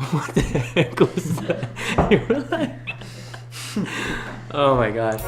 What the heck was that? You were like... Oh my god.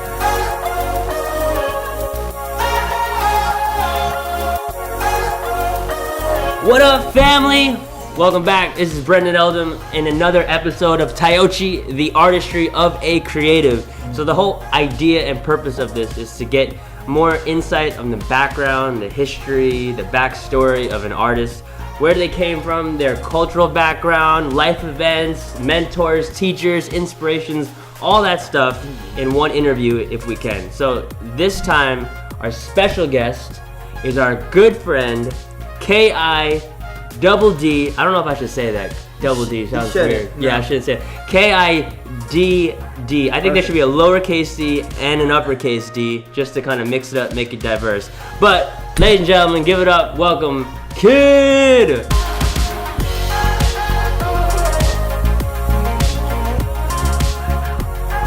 What up, family? Welcome back. This is Brendan Eldom in another episode of Taioaci, the Artistry of a Creative. So the whole idea and purpose of this is to get more insight on the background, the history, the backstory of an artist, where they came from, their cultural background, life events, mentors, teachers, inspirations, all that stuff in one interview if we can. So this time, our special guest is our good friend, KidD. I don't know if I should say that. Double D sounds weird. Yeah, I shouldn't say it. KidD. I think there should be a lowercase d and an uppercase D just to kind of mix it up, make it diverse. But, ladies and gentlemen, give it up. Welcome, KidD.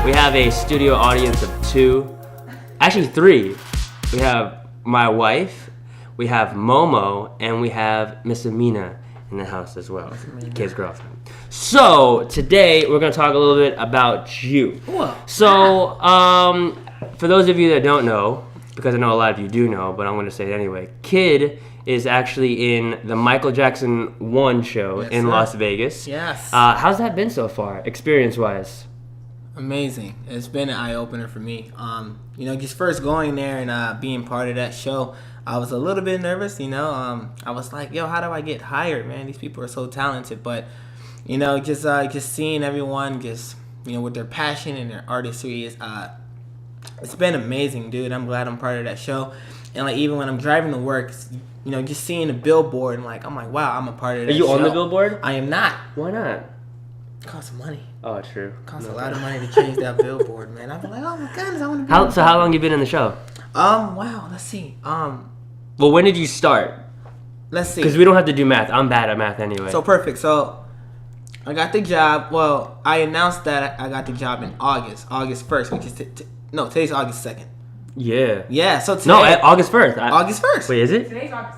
We have a studio audience of 2, actually 3. We have my wife, we have Momo, and we have Miss Amina in the house as well, KidD's girlfriend. So today we're gonna talk a little bit about you. So for those of you that don't know, because I know a lot of you do know, but I'm gonna say it anyway, KidD is actually in the Michael Jackson 1 show in Las Vegas. Yes. How's that been so far, experience-wise? Amazing. It's been an eye-opener for me. Just first going there and being part of that show, I was a little bit nervous, I was like, yo, how do I get hired, man? These people are so talented. But, just seeing everyone with their passion and their artistry is, it's been amazing, dude. I'm glad I'm part of that show. And, even when I'm driving to work, just seeing the billboard, I'm like, wow, I'm a part of that show. Are you on the billboard? I am not. Why not? It costs money. Oh, true. It costs a lot of money to change that billboard, man. I'm like, oh my goodness, I want to be. So how long you been in the show? Wow, let's see. Well, when did you start? Let's see. Because we don't have to do math. I'm bad at math anyway. So perfect. So I got the job. Well, I announced that I got the job in August 1st, which is today's August 2nd. Yeah. Yeah. So today, August 1st. August 1st. Wait, is it? Today's August.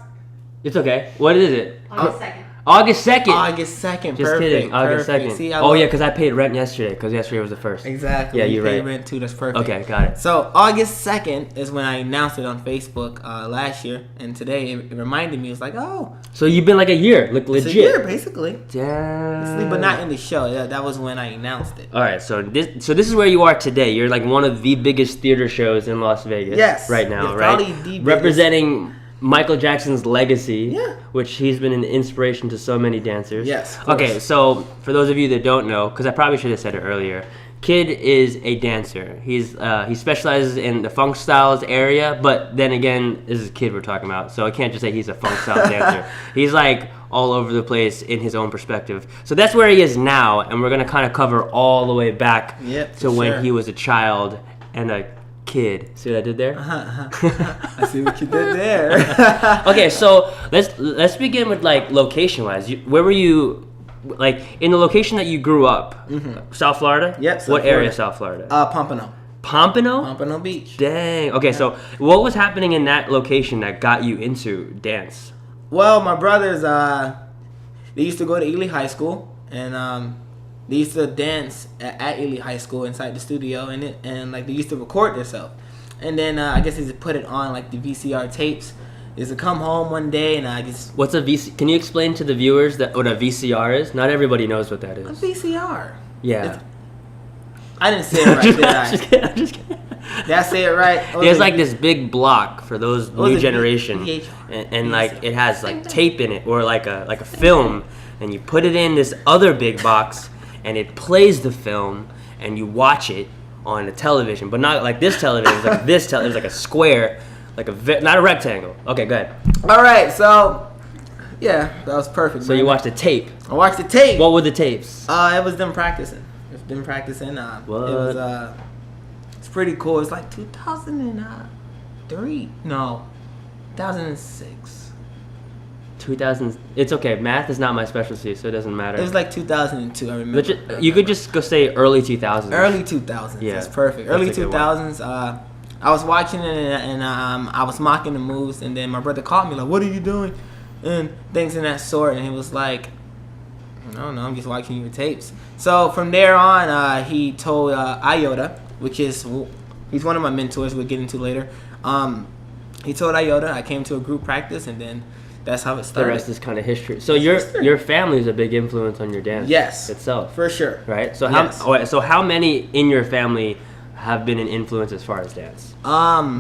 It's okay. What is it? August 2nd. August 2nd. August 2nd. Just kidding. August 2nd. See, because I paid rent yesterday, because yesterday was the 1st. Exactly. Yeah, you're right. Rent too. That's perfect. Okay, got it. So August 2nd is when I announced it on Facebook last year, and today it reminded me. It's like, oh. So you've been like a year, legit. It's a year, basically. Damn. But not in the show. That was when I announced it. All right, so this is where you are today. You're like one of the biggest theater shows in Las Vegas. Yes. Right now, It's right? probably the biggest. Representing Michael Jackson's legacy, Yeah. which he's been an inspiration to so many dancers. Yes. Okay, so for those of you that don't know, because I probably should have said it earlier, KidD is a dancer. He specializes in the funk styles area, but then again, this is KidD we're talking about, so I can't just say he's a funk style dancer. He's like all over the place in his own perspective. So that's where he is now, and we're gonna kind of cover all the way back to when he was a child and a kid. See what I did there? I see what you did there. Okay, so let's begin with location wise. Where were you, in the location that you grew up? Mm-hmm. South Florida? Yep. What area of South Florida? Pompano. Pompano? Pompano Beach. Dang. Okay, so what was happening in that location that got you into dance? Well, my brothers, they used to go to Ely High School, and they used to dance at Ely High School inside the studio, and they used to record themselves. And then I guess they just put it on the VCR tapes. Is to come home one day and I just. What's a VCR? Can you explain to the viewers what a VCR is? Not everybody knows what that is. A VCR. Yeah. I didn't say it right, did I? I'm just kidding. Did I say it right? There's this big block for those new generation, and it has tape in it or like a film, and you put it in this other big box, and it plays the film, and you watch it on a television, but not like this television. It's like this television. It's like a square, not a rectangle. Okay, go ahead. All right, so yeah, that was perfect. So you watched the tape. I watched the tape. What were the tapes? It was them practicing. It was it's pretty cool. It's 2003. No, 2006. 2000. It's okay. Math is not my specialty, so it doesn't matter. It was 2002. I remember. You could just go say early 2000s. Early 2000s. Yeah, that's perfect. Early 2000s. I was watching it and I was mocking the moves, and then my brother called me like, "What are you doing?" and things in that sort, and he was like, No, I'm just watching your tapes. So from there on, he told Iota, he's one of my mentors. We'll get into later. He told Iota. I came to a group practice, and then that's how it started. The rest is kind of history. So your family is a big influence on your dance. Yes, itself for sure. Right. So Yes. how many in your family have been an influence as far as dance?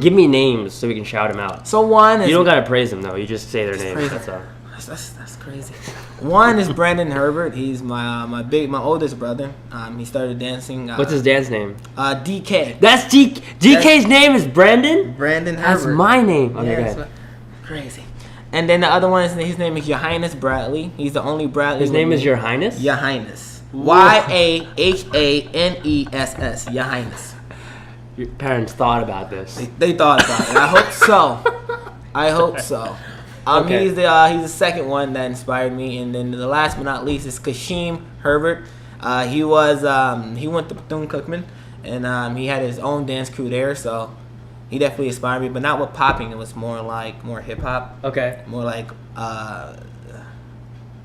Give me names so we can shout them out. So one is, you don't gotta praise them though. You just say their names. crazy. That's all. That's crazy. One is Brandon Herbert. He's my oldest brother. He started dancing. What's his dance name? DK. That's DK's name is Brandon. Brandon That's Herbert. my name. Okay, Yeah, go that's ahead. crazy. And then the other one is, his name is Johannes Bradley. He's the only Bradley. His name is Your Highness. Johannes. YAHANESS. Johannes. Your parents thought about this. They thought about it. I hope so. I hope so. Okay. He's the second one that inspired me, and then the last but not least is Kashim Herbert. He went to Bethune-Cookman, and he had his own dance crew there, so he definitely inspired me. But not with popping; it was more hip hop. Okay. More like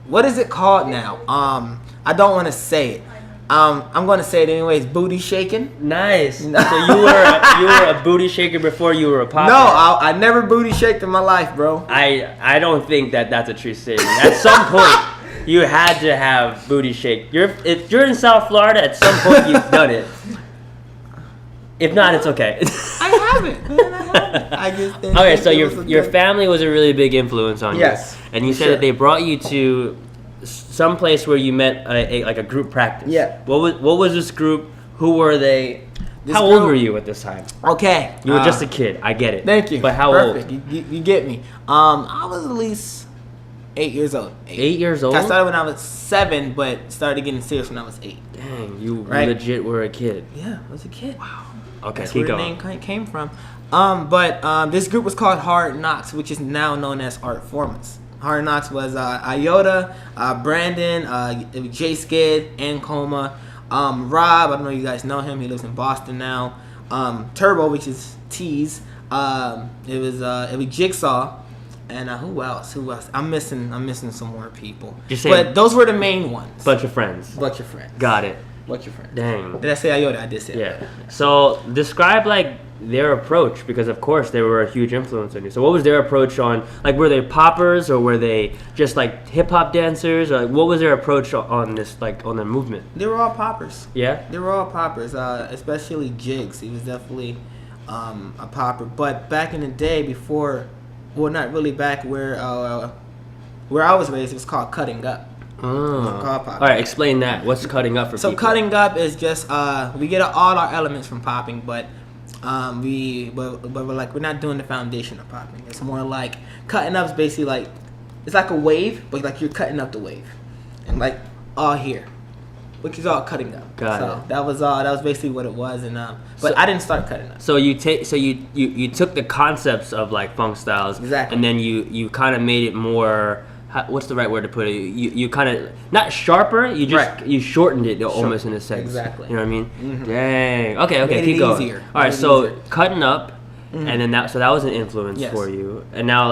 what is it called now? I don't want to say it. I'm going to say it anyways. Booty shaking. Nice. So you were a booty shaker before you were a popper. No, I never booty shaked in my life, bro. I don't think that's a true statement. At some point, you had to have booty shake. If you're in South Florida, at some point you've done it. If not, it's okay. I haven't, man. I haven't. I just didn't Okay, think so it your was a your good- family was a really big influence on Yes, you, and you for said sure. that they brought you to some place where you met a group practice. Yeah. What was this group? Who were they? This How old group- were you at this time? Okay. You were just a kid. I get it. Thank you. But how Perfect. old? You get me. I was at least 8 years old. 8 years old. I started when I was 7, but started getting serious when I was 8. Dang, you Right. legit were a kid. Yeah, I was a kid. Wow. Okay, That's keep where going. the name came from. But this group was called Hard Knocks, which is now known as Art Formats. Hard Knocks was Iota, Brandon, J Skid, Ancoma, Rob. I don't know if you guys know him. He lives in Boston now. Turbo, which is T's. It was Jigsaw, and who else? I'm missing some more people. Just saying- But those were the main ones. Bunch of friends. Bunch of friends. Got it. Bunch of friends. Dang. Did I say Iota? I did say Yeah. Iota. So describe their approach, because of course they were a huge influence on you. So what was their approach on, were they poppers, or were they just hip hop dancers, or what was their approach on this, on the movement? They were all poppers. Yeah. They were all poppers, especially Jigs. He was definitely a popper. But back in the day, not really back where I was raised, it was called cutting up. Oh. Called popping. All right, explain that. What's cutting up for So people? cutting up is just we get all our elements from popping, but we're not doing the foundation of popping. It's more like cutting up is basically it's like a wave, but you're cutting up the wave, and all here, which is all cutting up. Got so it. that was basically what it was, and but So- I didn't start cutting up. So you took the concepts of funk styles, Exactly. and then you kind of made it more. What's the right word to put it? You kind of not sharper. You just Right. you shortened it almost in a sense. Exactly. You know what I mean? Mhm. Dang. Okay. Made Keep it going. easier. All right. Made it So easier. cutting up, Mhm. and then that was an influence Yes. for you. And now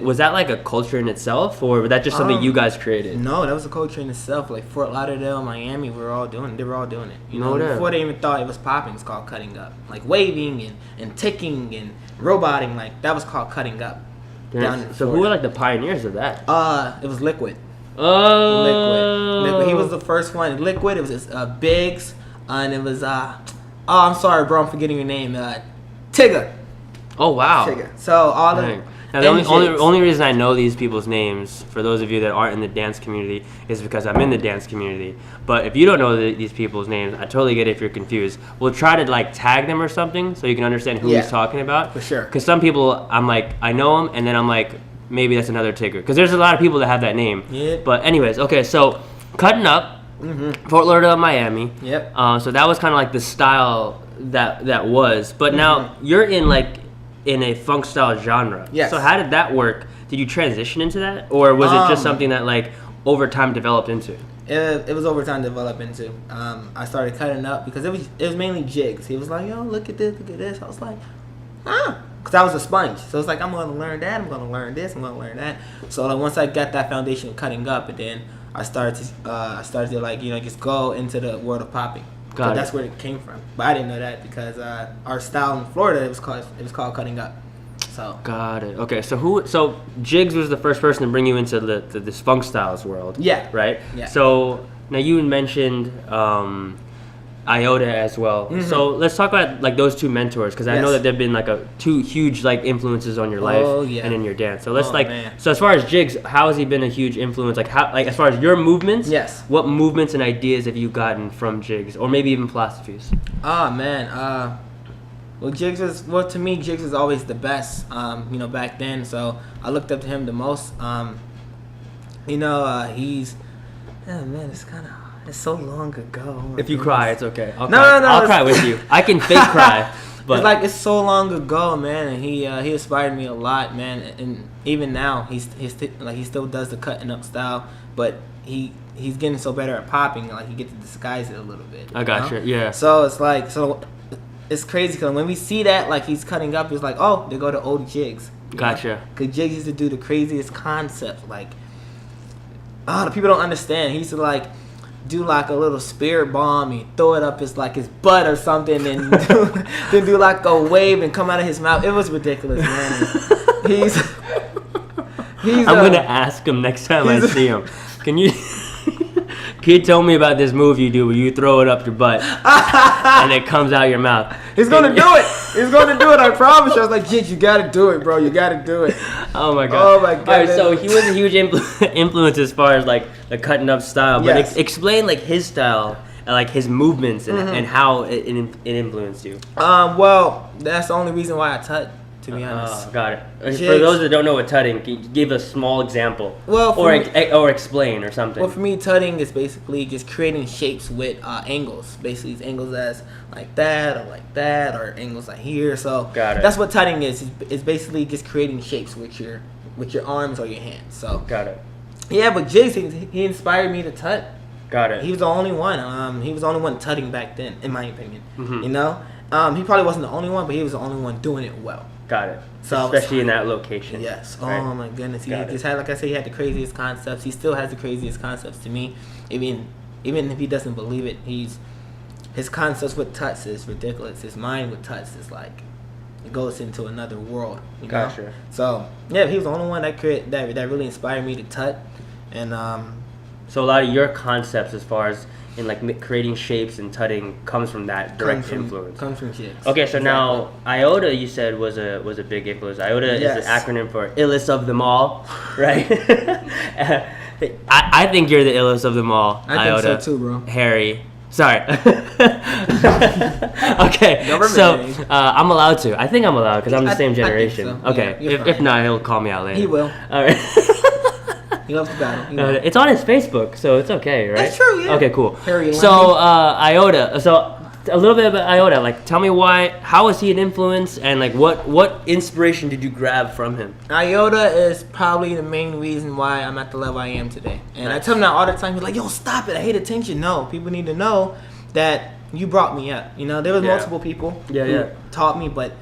was that a culture in itself, or was that just something you guys created? No, that was a culture in itself. Fort Lauderdale, Miami, they were all doing it. No doubt. Before they even thought it was popping, it's called cutting up. Waving and ticking and roboting, that was called cutting up. Down in So who were the pioneers of that? It was Liquid. Oh. Liquid. He was the first one. Liquid. It was Biggs, and it was I'm sorry, bro. I'm forgetting your name. Tigger. Oh wow. Tigger. So all of Dang. Now, the only reason I know these people's names, for those of you that aren't in the dance community, is because I'm in the dance community. But if you don't know these people's names, I totally get it if you're confused. We'll try to tag them or something so you can understand who he's talking about. For sure. Because some people, I know them, and then I'm maybe that's another Tigger. Because there's a lot of people that have that name. Yeah. But anyways, okay, so cutting up, Fort Lauderdale, Miami. Yep. So that was kind of the style that was. But now you're in a funk style genre. Yes. So how did that work? Did you transition into that, or was it just something that over time developed into? It was over time developed into. I started cutting up because it was mainly Jigs. He was like, yo, look at this. I was like, because I was a sponge. So it's I'm going to learn that. I'm going to learn this. I'm going to learn that. So once I got that foundation of cutting up, and then I started to like, you know, just go into the world of popping. So Got it. that's where it came from. But I didn't know that because our style in Florida, it was called cutting up. So Got it. Okay, so Jigs was the first person to bring you into this funk styles world. Yeah. Right? Yeah. So now you had mentioned Iota as well. Mm-hmm. So let's talk about like those two mentors, because I know Yes. that they've been like two huge like influences on your life Yeah. and in your dance. So let's Man. so as far as Jigs, how has he been a huge influence? Like how, like as far as your movements, Yes. what movements and ideas have you gotten from Jigs, or maybe even philosophies? Oh man, well, to me, Jigs was always the best, you know, back then. So I looked up to him the most. You know, he's, oh man, it's so long ago. Oh my If you goodness. cry, it's okay. No, I'll cry with you. I can fake cry, but it's so long ago, man, and he inspired me a lot, man. And even now, he still does the cutting up style, but he's getting so better at popping, like he gets to disguise it a little bit. I gotcha. Yeah. So it's crazy because when we see that, like he's cutting up, it's like, oh, they go to old Jigs. Gotcha. Because Jigs used to do the craziest concepts, like, the people don't understand. He used to like do like a little spirit bomb and throw it up his butt or something, and then do like a wave and come out of his mouth. It was ridiculous, man. he's I'm gonna ask him next time I see him. Can you? Kid told me about this move you do where you throw it up your butt and it comes out your mouth. He's gonna do it. He's gonna do it. I promise you. I was like, Jigs, you gotta do it, bro. You gotta do it. Oh my god. Oh my god. All right, so he was a huge influence as far as like the cutting up style. But Yes. explain like his style and like his movements and how it influenced you. Well, that's the only reason why I tut. To be honest. Oh, got it. For Jigs. those that don't know what tutting, can you give a small example? Well, for or explain or something. Well, for me, tutting is basically just creating shapes with angles. Basically, it's angles as like that, or angles like here. So Got it. that's what tutting is. It's basically just creating shapes with your arms or your hands. So Got it. yeah, but Jigs, he inspired me to tut. Got it. He was the only one. He was the only one tutting back then, in my opinion. Mhm. You know, he probably wasn't the only one, but he was the only one doing it well. Got it. So- especially in that location. Yes. Right? Oh my goodness. He Got just it. had, like I said, he had the craziest concepts. He still has the craziest concepts to me. Even if he doesn't believe it, his concepts with tuts is ridiculous. His mind with tuts is like, it goes into another world. You know? Gotcha. So yeah, he was the only one that really inspired me to tut. And So a lot of your concepts as far as in like creating shapes and tutting comes from that direct influence. Comes from Jigs. Okay, so Exactly. now Iota, you said was a big influence. Iota Yes. is an acronym for illest of them all, right? I think you're the illest of them all. I Iota. think so too, bro. Harry. Sorry. Okay, Government so name. I'm allowed to. I think I'm allowed because I'm the same I think generation. so. Okay, Yeah, you're if fine. not, he'll call me out later. He will. All right. He loves the battle. He will. It's on his Facebook, so it's okay, right? That's true, yeah. Okay, cool. Harry So, Iota. So, a little bit about Iota. Like, tell me how was he an influence, and like, what inspiration did you grab from him? Iota is probably the main reason why I'm at the level I am today. And I tell him that all the time. He's like, yo, stop it. I hate attention. No, people need to know that you brought me up. You know, there was Yeah. multiple people Yeah, who yeah. taught me, but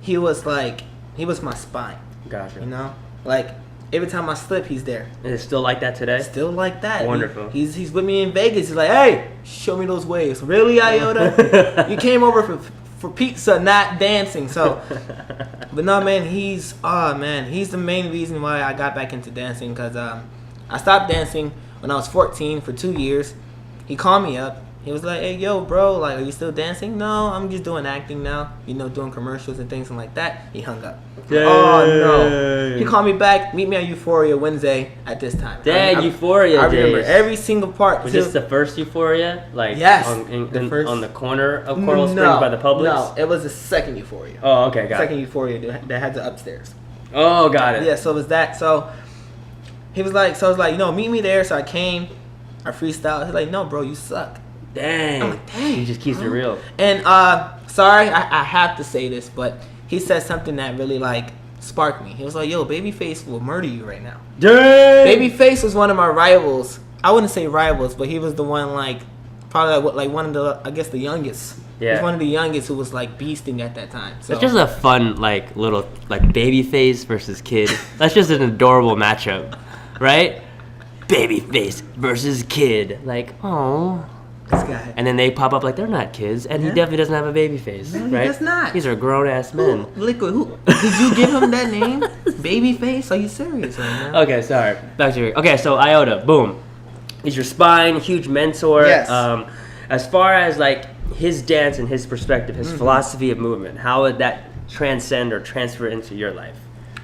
he was my spine. Gotcha. You know, like every time I slip, he's there. Is it still like that today? Still like that. Wonderful. He's with me in Vegas. He's like, hey, show me those waves. Really, Iota? You came over for pizza, not dancing. So, but no, man, he's the main reason why I got back into dancing. Cause I stopped dancing when I was 14 for 2 years. He called me up. He was like, hey, yo, bro, like, are you still dancing? No, I'm just doing acting now. You know, doing commercials and things like that. He hung up. Dang. Oh, no. He called me back. Meet me at Euphoria Wednesday at this time. Dang, Euphoria I remember days. every single part. Was this the first Euphoria? Like, Yes, on the corner of Coral Springs by the Publix? No, it was the second Euphoria. Oh, okay, got Second it. Euphoria that had the upstairs. Oh, got it. Yeah, so it was that. So he was like, you know, meet me there. So I came. I freestyled. He's like, no, bro, you suck. Dang. I'm like, dang. He just keeps it real. And sorry, I have to say this, but he said something that really like sparked me. He was like, yo, Babyface will murder you right now. Dang. Babyface was one of my rivals. I wouldn't say rivals, but he was the one probably like one of the, I guess, the youngest. He Yeah. was one of the youngest who was like beasting at that time. So It's just a fun, like, little, like, baby face versus kid. That's just an adorable matchup, right? Babyface versus KidD. Like, oh. This guy. And then they pop up like they're not kids, and he definitely doesn't have a baby face, No, he right? does not. These are grown ass men. Liquid. Who? Did you give him that name? Babyface? Are you serious right now? Okay, sorry. Back to you. Okay, so Iota, boom. He's your spine, huge mentor. Yes. As far as like his dance and his perspective, his philosophy of movement, how would that transcend or transfer into your life?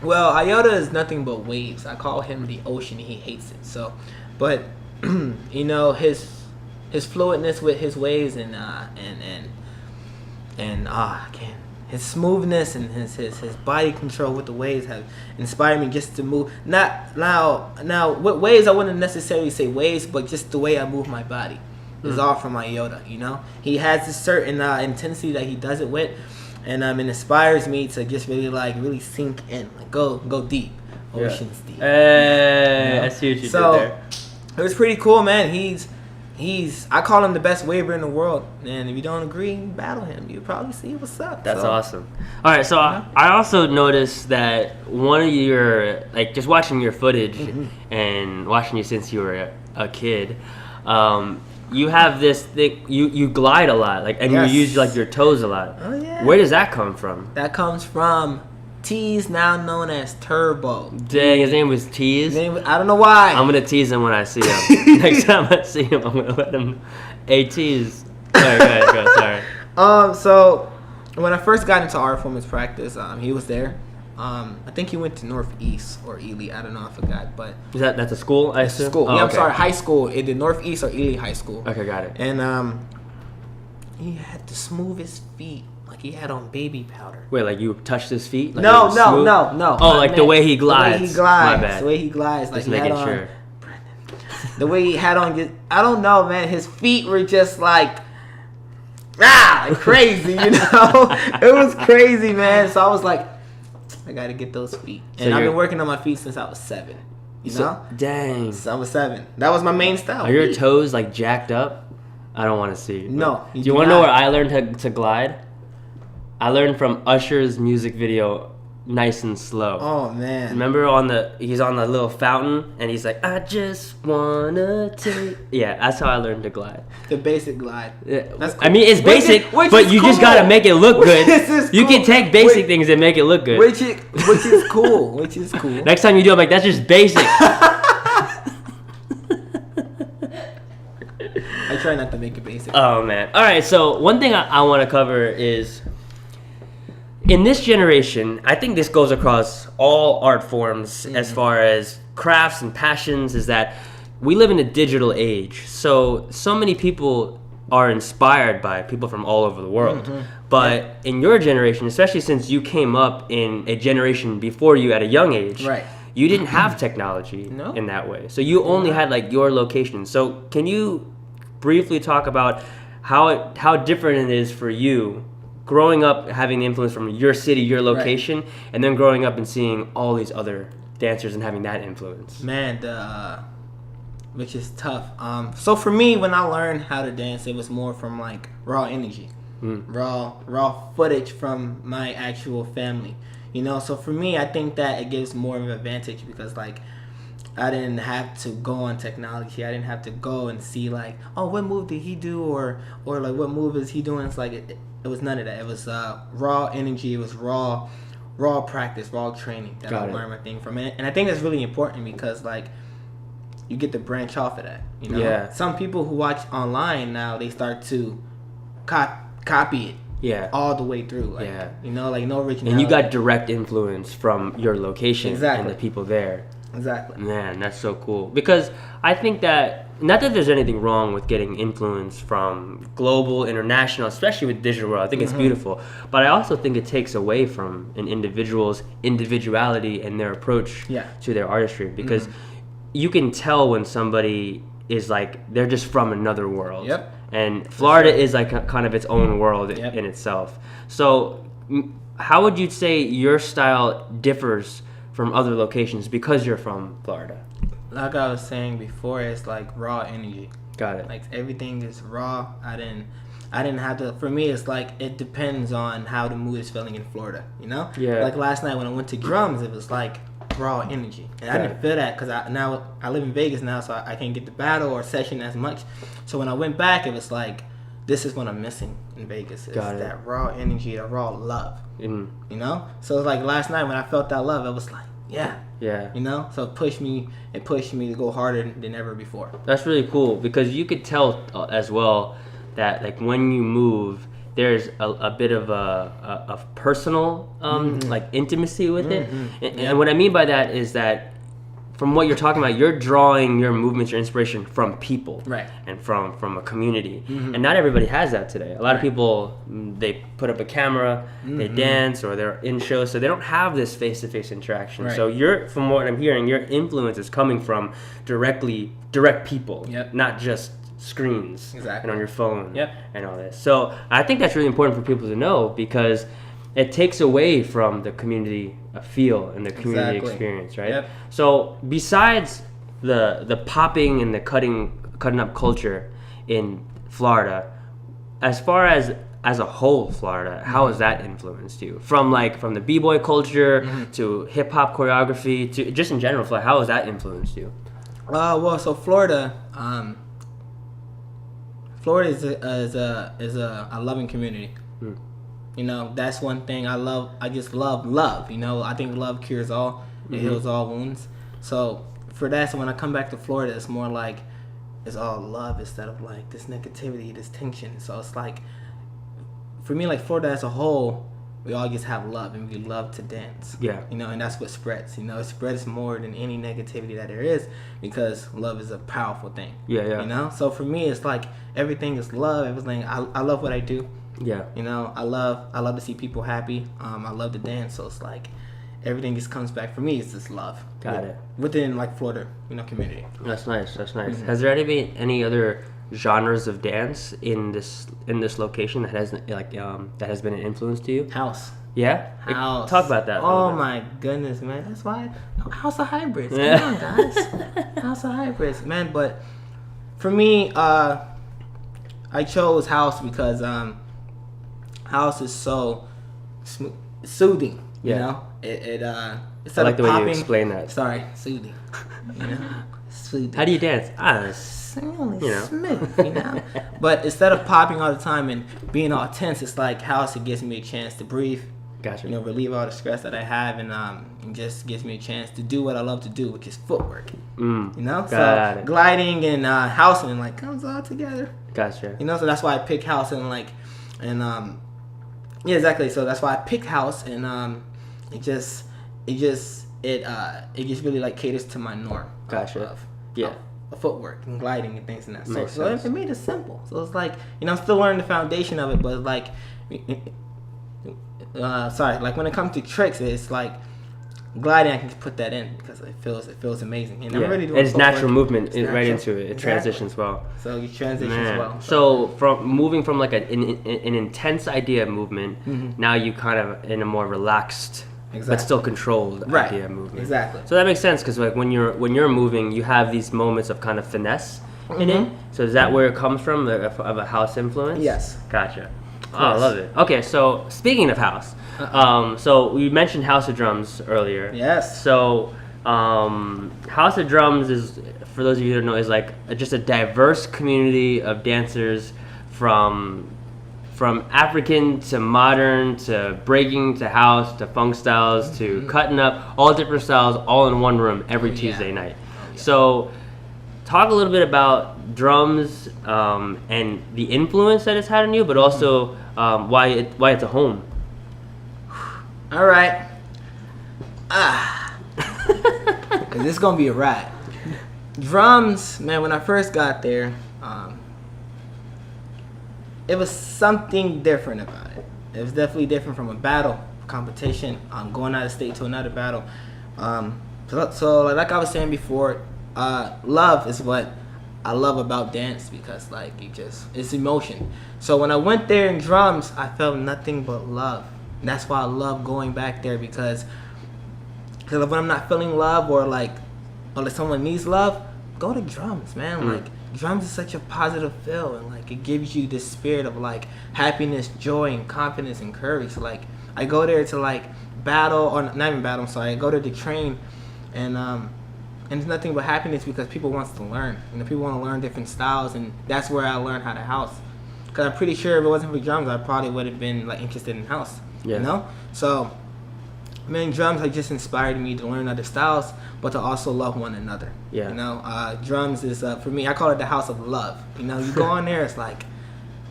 Well, Iota is nothing but waves. I call him the ocean. He hates it. So, but you know his fluidness with his waves and his smoothness and his body control with the waves have inspired me just to move. Not now with waves I wouldn't necessarily say waves, but just the way I move my body is all from Iota. You know, he has a certain intensity that he does it with, and it inspires me to just really sink in, like go deep, oceans deep. Hey, You know? I see what you So, did there. It was pretty cool, man. I call him the best waver in the world, and if you don't agree, battle him. You probably see what's up. That's so. awesome. All right, so I also noticed that one of your, like, just watching your footage and watching you since you were a kid, you have this thing, you glide a lot, like, and Yes. you use like your toes a lot. Oh yeah. Where does that come from? That comes from T's, now known as Turbo. Dang, his name was Tease. I don't know why. I'm gonna tease him when I see him. Next time I see him, I'm gonna let him. Hey, Tease. Sorry, go ahead, go. Sorry. So when I first got into art performance practice, he was there. I think he went to Northeast or Ely. I don't know. I forgot. But That's a school, I assume? school. Oh, Yeah, I'm okay. sorry, high school. Either Northeast or Ely High School. Okay, got it. And he had the smoothest feet, like he had on baby powder. Wait, like you touched his feet? Like No. it was smooth? Oh, like the way he glides. The way he glides. My bad. The way he glides. Like Just he had making on, sure. The way he had on, I don't know, man. His feet were just like, crazy, you know? It was crazy, man. So I was like, I gotta get those feet. And I've been working on my feet since I was 7. You know? Dang. Since I was 7. That was my main style. Are your feet. toes like jacked up? I don't want to see. but- No, Do you you do want to know not. where I learned to glide? I learned from Usher's music video, Nice and Slow. Oh, man. Remember he's on the little fountain and he's like, I just wanna take. Yeah, that's how I learned to glide. The basic glide. Yeah, That's cool. I mean, it's Which is- basic, which but is you just cool. gotta make it look good. This is You can cool. take basic things and make it look good. Which is cool. Which is cool. Next time you do it, I'm like, that's just basic. I try not to make it basic. Oh man! All right, so one thing I want to cover is in this generation. I think this goes across all art forms as far as crafts and passions. Is that we live in a digital age, so many people are inspired by people from all over the world. But in your generation, especially since you came up in a generation before you at a young age, Right. you didn't have technology No. in that way. So you only had like your location. So can you briefly talk about how different it is for you growing up having the influence from your city, your location, and then growing up and seeing all these other dancers and having that influence? Man, which is tough. So for me, when I learned how to dance, it was more from like raw energy, raw footage from my actual family. You know, so for me, I think that it gives more of an advantage because like I didn't have to go on technology. I didn't have to go and see like, oh, what move did he do, or like what move is he doing? It's like it was none of that. It was raw energy. It was raw practice, raw training that I learned my thing from it. And I think that's really important because like you get to branch off of that. You know, Yeah. Some people who watch online now they start to copy it. Yeah. All the way through. Like, Yeah. You know, like no originality. And you got direct influence from your location Exactly. and the people there. Exactly. Man, that's so cool. Because I think that, not that there's anything wrong with getting influence from global, international, especially with digital world. I think it's beautiful. But I also think it takes away from an individual's individuality and their approach to their artistry. Because you can tell when somebody is like, they're just from another world. Yep. And Florida is like kind of its own world in itself. So how would you say your style differs from other locations because you're from Florida? Like I was saying before, it's like raw energy. Got it. Like everything is raw. I didn't have to. For me, it's like it depends on how the mood is feeling in Florida. You know. Yeah. Like last night when I went to drums, it was like raw energy, and I didn't feel that because I live in Vegas now, so I can't get the battle or session as much. So when I went back, it was like, this is what I'm missing in Vegas. It's that raw energy, that raw love. You know? So it's like last night when I felt that love, I was like, yeah. You know? So it pushed me to go harder than ever before. That's really cool because you could tell as well that like when you move, there's a bit of a personal like intimacy with it. And what I mean by that is that from what you're talking about, you're drawing your movements, your inspiration from people, and from a community. And not everybody has that today. A lot of people, they put up a camera, they dance, or they're in shows, so they don't have this face-to-face interaction. So from what I'm hearing, your influence is coming from direct people, not just screens and on your phone and all this. So I think that's really important for people to know because it takes away from the community feel and the community experience, right? So besides the popping and the cutting up culture in Florida, as far as a whole Florida, how has that influenced you? From the b-boy culture to hip hop choreography to just in general, how has that influenced you? Well, so Florida is a loving community. You know, that's one thing I love. I just love. You know, I think love cures all. It heals all wounds. So for that, so when I come back to Florida, it's more like it's all love instead of like this negativity, this tension. So it's like, for me, like Florida as a whole, we all just have love and we love to dance. You know, and that's what spreads. You know, it spreads more than any negativity that there is because love is a powerful thing. You know, so for me, it's like everything is love. Everything. I love what I do. You know, I love to see people happy. I love to dance, so it's like everything just comes back for me. It's just love. Got it. Within like Florida, you know, community. That's nice. Has there been any other genres of dance in this location that has that has been an influence to you? House. House. Talk about that. Oh my goodness, man. That's why House of Hybrids. Come on, guys. House of Hybrids, man. But for me, I chose house because house is so soothing. You know, it's I like the way you explain that. Sorry, soothing. You know, soothing. How do you dance? Smooth, you know. But instead of popping all the time and being all tense, it's like house. It gives me a chance to breathe. Gotcha. You know, relieve all the stress that I have, and it just gives me a chance to do what I love to do, which is footwork. You know, so gliding and housing like comes all together. Gotcha. You know, so that's why I picked house yeah, exactly. So that's why I picked house, and it just really like caters to my norm. Gotcha. Of footwork and gliding and things in that sort. So it made it simple. So it's like, you know, I'm still learning the foundation of it, but like, like when it comes to tricks, it's like gliding. I can put that in because it feels amazing. And I'm really doing it's natural movement right into it. It transitions well. So you transitions well. So from moving from like an intense idea movement, now you kind of in a more relaxed. But still controlled idea movement. Exactly. So that makes sense because like when you're moving, you have these moments of kind of finesse in it. So is that where it comes from, of a house influence? Yes. Gotcha. Oh, I love it. Okay, so speaking of house, so we mentioned House of Drums earlier. Yes. So House of Drums is, for those of you who don't know, is like just a diverse community of dancers from African to modern to breaking to house to funk styles to cutting up, all different styles, all in one room every Tuesday night. So talk a little bit about drums and the influence that it's had on you, but also why it's a home. All right. Because this is going to be a ride. Drums, man, when I first got there, it was something different about it. It was definitely different from a battle competition, going out of state to another battle. So like I was saying before, love is what I love about dance because like it's emotion. So when I went there in drums, I felt nothing but love. And that's why I love going back there because when I'm not feeling love or like someone needs love, go to drums, man. Like drums is such a positive feel, and like it gives you this spirit of like happiness, joy, and confidence and courage. Like I go there to like battle, or not even battle. I'm sorry. I go there to train and it's nothing but happiness because people wants to learn. You know, people want to learn different styles, and that's where I learned how to house. Because I'm pretty sure if it wasn't for drums, I probably would have been like interested in house. Yeah. You know, so man, drums have just inspired me to learn other styles, but to also love one another. Yeah. You know, drums is for me. I call it the house of love. You know, you go in there, it's like,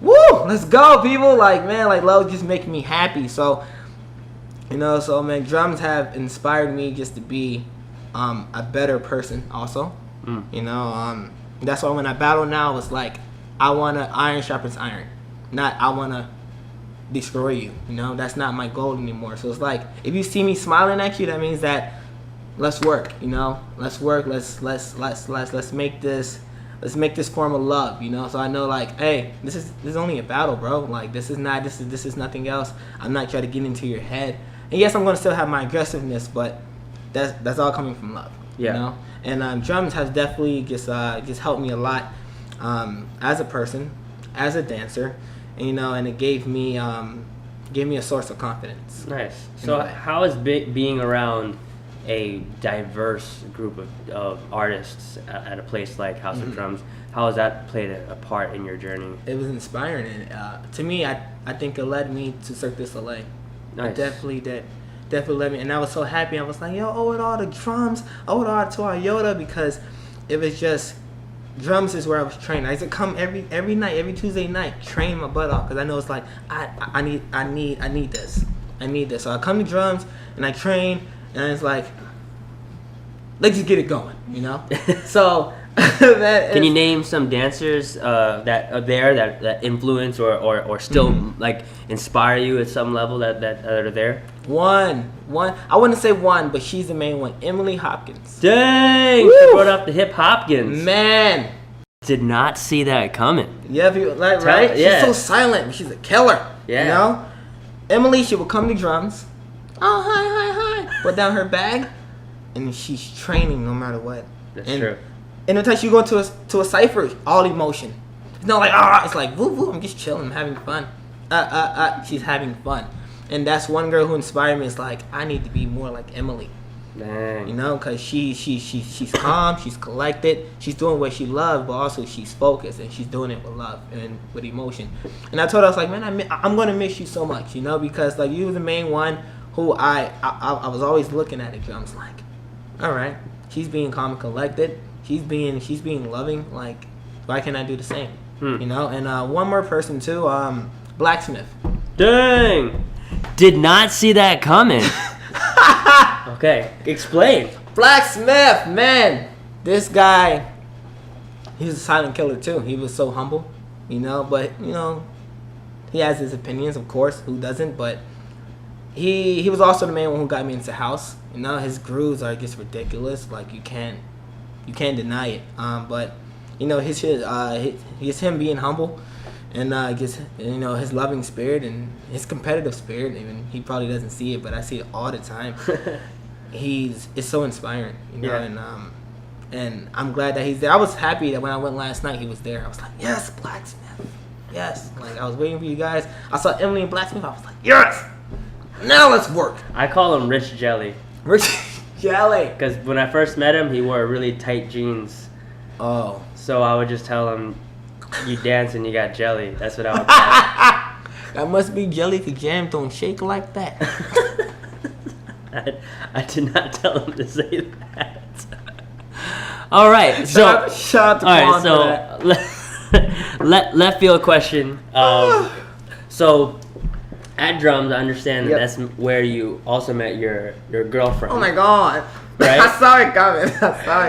woo, let's go, people. Like, man, like love just making me happy. So, you know, so man, drums have inspired me just to be a better person also. You know, that's why when I battle now, it's like I want to iron sharpens iron, not I want to destroy you. You know, that's not my goal anymore. So it's like if you see me smiling at you, that means that let's work. You know, let's work. Let's make this form of love. You know, so I know like, hey, this is only a battle, bro. Like this is nothing else. I'm not trying to get into your head. And yes, I'm gonna still have my aggressiveness, but that's all coming from love. Yeah. You know, and drums has definitely just helped me a lot as a person, as a dancer, and, you know, and it gave me a source of confidence. Nice. So how is being around a diverse group of artists at a place like House of Drums, how has that played a part in your journey? It was inspiring, and to me, I think it led me to Cirque du Soleil. Nice. It definitely did. Definitely led me, and I was so happy. I was like, yo, owe it all to drums, owe it all to Iota, because it was just drums is where I was trained. I used to come every night, every Tuesday night, train my butt off, because I know it's like I need this. So I come to drums and I train, and it's like, let's just get it going, you know. So can you name some dancers that are there that influence or still like inspire you at some level that are there? One. I wouldn't say one, but she's the main one. Emily Hopkins. Dang! Woo! She brought up the hip Hopkins. Man, did not see that coming. Yeah, like, right? Yeah. She's so silent, but she's a killer. Yeah. You know, Emily, she would come to drums. Oh, hi. Put down her bag, and she's training no matter what. That's true. And the time you go to a cipher, all emotion. It's not like it's like woo woo. I'm just chilling, I'm having fun. She's having fun, and that's one girl who inspired me. It's like I need to be more like Emily. Dang. You know, cause she's calm, she's collected, she's doing what she loves, but also she's focused and she's doing it with love and with emotion. And I told her, I was like, man, I'm gonna miss you so much, you know, because like you were the main one who I was always looking at the drums like, all right, she's being calm and collected. She's being loving. Like, why can't I do the same? You know. And one more person too, Blacksmith. Dang, did not see that coming. Okay, explain. Blacksmith, man, this guy, he's a silent killer too. He was so humble, you know. But you know, he has his opinions, of course. Who doesn't? But he was also the main one who got me into house. You know, his grooves are just ridiculous. Like you can't deny it. But you know, his him being humble, and just, you know, his loving spirit and his competitive spirit. Even he probably doesn't see it, but I see it all the time. It's so inspiring, you know. Yeah. And I'm glad that he's there. I was happy that when I went last night, he was there. I was like, yes, Blacksmith, yes. Like I was waiting for you guys. I saw Emily and Blacksmith. I was like, yes. Now let's work. I call him Rich Jelly. Rich Jelly. Because when I first met him, he wore really tight jeans. Oh. So I would just tell him, you dance and you got jelly. That's what I would call him. That must be jelly because jam don't shake like that. I did not tell him to say that. All right. So, shout out to Quan for that. Left field question. So, at drums, I understand that that's where you also met your girlfriend. Oh my god! Right? I saw it coming.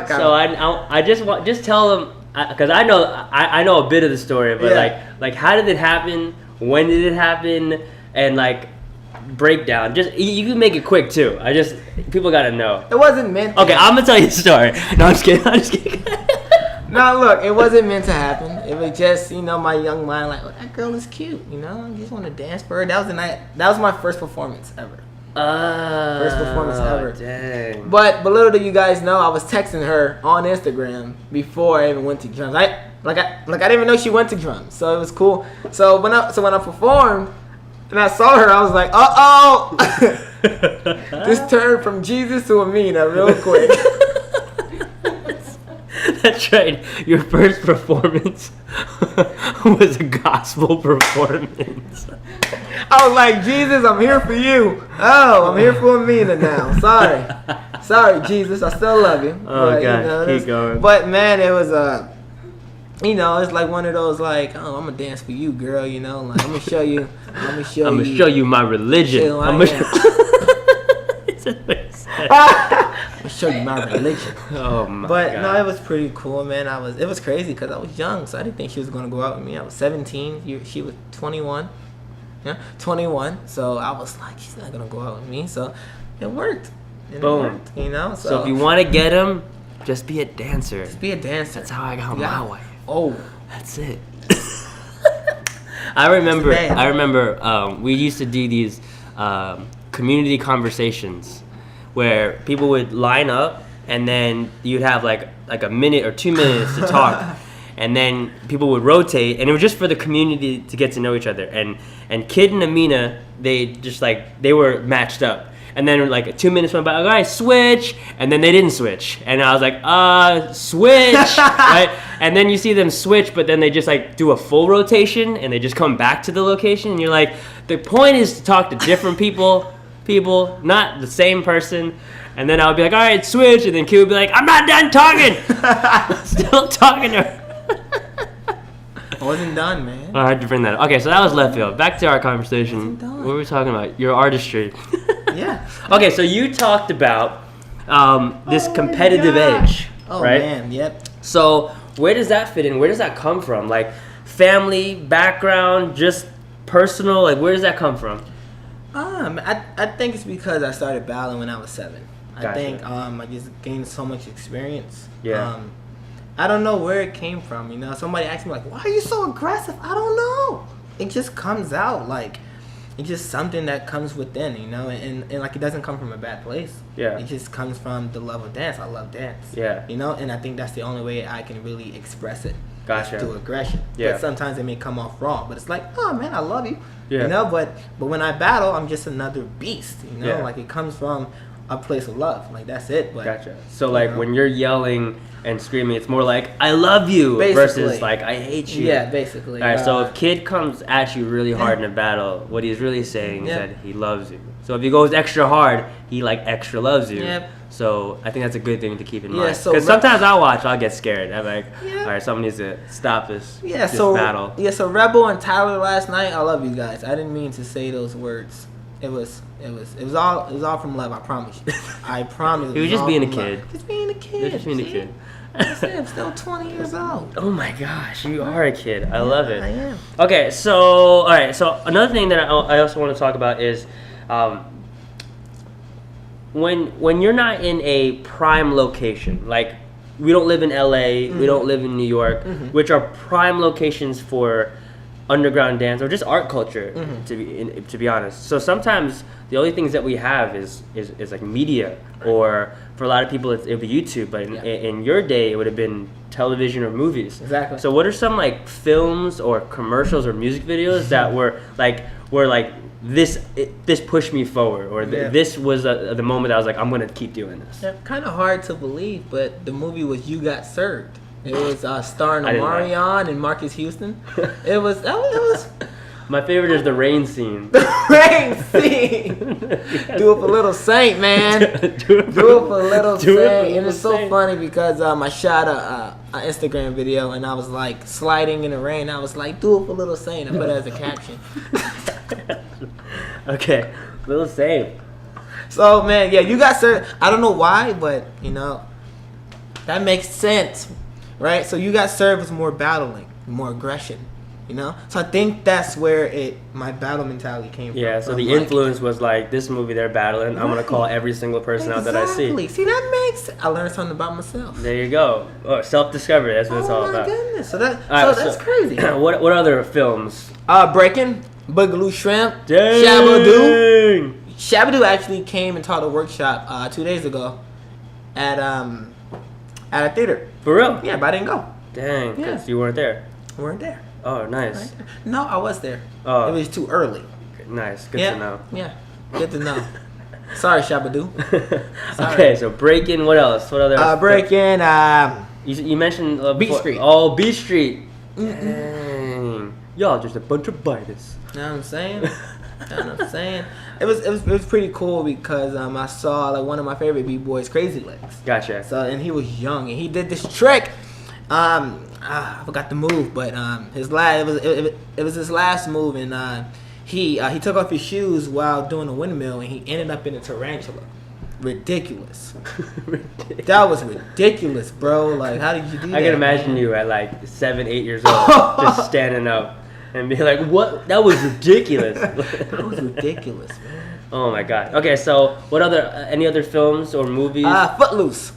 So I just tell them, because I know a bit of the story, but like how did it happen? When did it happen? And like breakdown. Just you can make it quick too. People gotta know. It wasn't meant to happen. I'm gonna tell you the story. No, I'm just kidding. No, look, it wasn't meant to happen. It was just, you know, my young mind like, oh, that girl is cute, you know, I just want to dance for her. That was the night. That was my first performance ever. First performance ever. Dang. But little do you guys know, I was texting her on Instagram before I even went to drums. I didn't even know she went to drums, so it was cool. So when I performed and I saw her, I was like, Just turn from Jesus to Amina real quick. That's right. Your first performance was a gospel performance. I was like, Jesus, I'm here for you. Oh, I'm here for Amina now. Sorry, Jesus. I still love you. Oh, but, God. Keep going. But, man, it was, it's like one of those, like, oh, I'm going to dance for you, girl, you know? Like, I'm going to show you. I'm going to show you my religion. I'm going to show you my religion. Oh, my But, God. no, it was pretty cool, man. It was crazy because I was young, so I didn't think she was going to go out with me. I was 17. She was 21. Yeah, 21. So I was like, she's not gonna go out with me. So it worked. And Boom. It worked, you know. So if you want to get him, just be a dancer. just be a dancer. That's how I got my way. Oh, That's it. I remember we used to do these community conversations where people would line up and then you'd have like a minute or 2 minutes to talk. And then people would rotate, and it was just for the community to get to know each other. And KidD and Amina, they were matched up. And then like 2 minutes went by, all right, switch. And then they didn't switch. And I was like, switch, right? And then you see them switch, but then they just like do a full rotation, and they just come back to the location. And you're like, the point is to talk to different people, not the same person. And then I would be like, all right, switch. And then KidD would be like, I'm not done talking. Still talking to her. I wasn't done, man. I had to bring that up. Okay, so that was left field. Back to our conversation. What were we talking about? Your artistry. Yeah. Okay, so you talked about this competitive edge, right? Oh, man, yep. So where does that fit in? Where does that come from? Like family, background, just personal? Like where does that come from? I think it's because I started battling when I was 7. Gotcha. I think I just gained so much experience. Yeah. I don't know where it came from, you know. Somebody asked me like, "Why are you so aggressive?" I don't know. It just comes out like it's just something that comes within, you know, and like it doesn't come from a bad place. Yeah. It just comes from the love of dance. I love dance. Yeah. You know, and I think that's the only way I can really express it. Gotcha. Is through aggression. Yeah. But sometimes it may come off wrong, but it's like, oh man, I love you. Yeah. You know, but when I battle, I'm just another beast. You know, Yeah. like it comes from a place of love. Like that's it. But Gotcha. So like when you're yelling and screaming, it's more like I love you versus like I hate you. Yeah, basically. All right. So if KidD comes at you really hard in a battle, what he's really saying is that he loves you. So if he goes extra hard, he like extra loves you. Yep. So I think that's a good thing to keep in mind. so Because sometimes I'll get scared. I'm like, Yeah. all right, someone needs to stop this. This so battle. Yeah, so Rebel and Tyler last night. I love you guys. I didn't mean to say those words. It was all from love. I promise you. I promise. He was just being a kid. Just being a kid. Just being a kid. I said I'm still 20 years old. Oh my gosh, you are a kid. I love it. I am. Okay, so all right. So another thing that I also want to talk about is when you're not in a prime location, like we don't live in LA, we don't live in New York, which are prime locations for underground dance or just art culture, to be honest. So sometimes the only things that we have is like media, or for a lot of people it'll be YouTube, but in your day it would have been television or movies. Exactly. So what are some like films or commercials or music videos that were like this pushed me forward, or this was the moment I was like, I'm gonna keep doing this? Yeah, kind of hard to believe, but the movie was You Got Served. It was starring I didn't Omarion and Marcus Houston. It was My favorite is the rain scene. the rain scene. Do it for Little Saint, man. Do it for Little do it for Saint. And Little it's so Saint. funny because I shot an Instagram video and I was like sliding in the rain. I was like, do it for Little Saint. I put it as a caption. Okay, Little Saint. So man, yeah, You Got Served. I don't know why, but you know, that makes sense, right? So You Got Served was more battling, more aggression, you know. So I think that's where my battle mentality came from. Yeah, so the like, influence was like, this movie they're battling, I'm gonna call every single person out that I see. See, that makes sense. I learned something about myself. There you go. Oh, self-discovery. That's what it's all Oh my about. goodness. So that's Alright, crazy. What other films? Breaking, Boogaloo Shrimp, Dang. Shabadoo. Shabadoo actually came and taught a workshop 2 days ago at a theater. For real? Yeah, but I didn't go. Dang, because Yeah. you weren't there. We weren't there. Oh, nice. No, I was there. Oh. It was too early. Nice. Good Yeah. to know. Yeah. Good to know. Sorry, Shabadoo. Okay, so breaking. What else? What other? Breaking. You mentioned Beat Street. Oh, Beat Street. Dang. Y'all just a bunch of biters. You know what I'm saying? It was pretty cool because I saw like one of my favorite b-boys, Crazy Legs. Gotcha. So and he was young and he did this trick. I forgot the move, but it was his last move, and he took off his shoes while doing a windmill, and he ended up in a tarantula. Ridiculous. That was ridiculous, bro. Like, how did you do that? I can imagine you at like 7, 8 years old, just standing up and be like, "What? That was ridiculous." That was ridiculous, man. Oh my god. Okay, so what other any other films or movies? Footloose.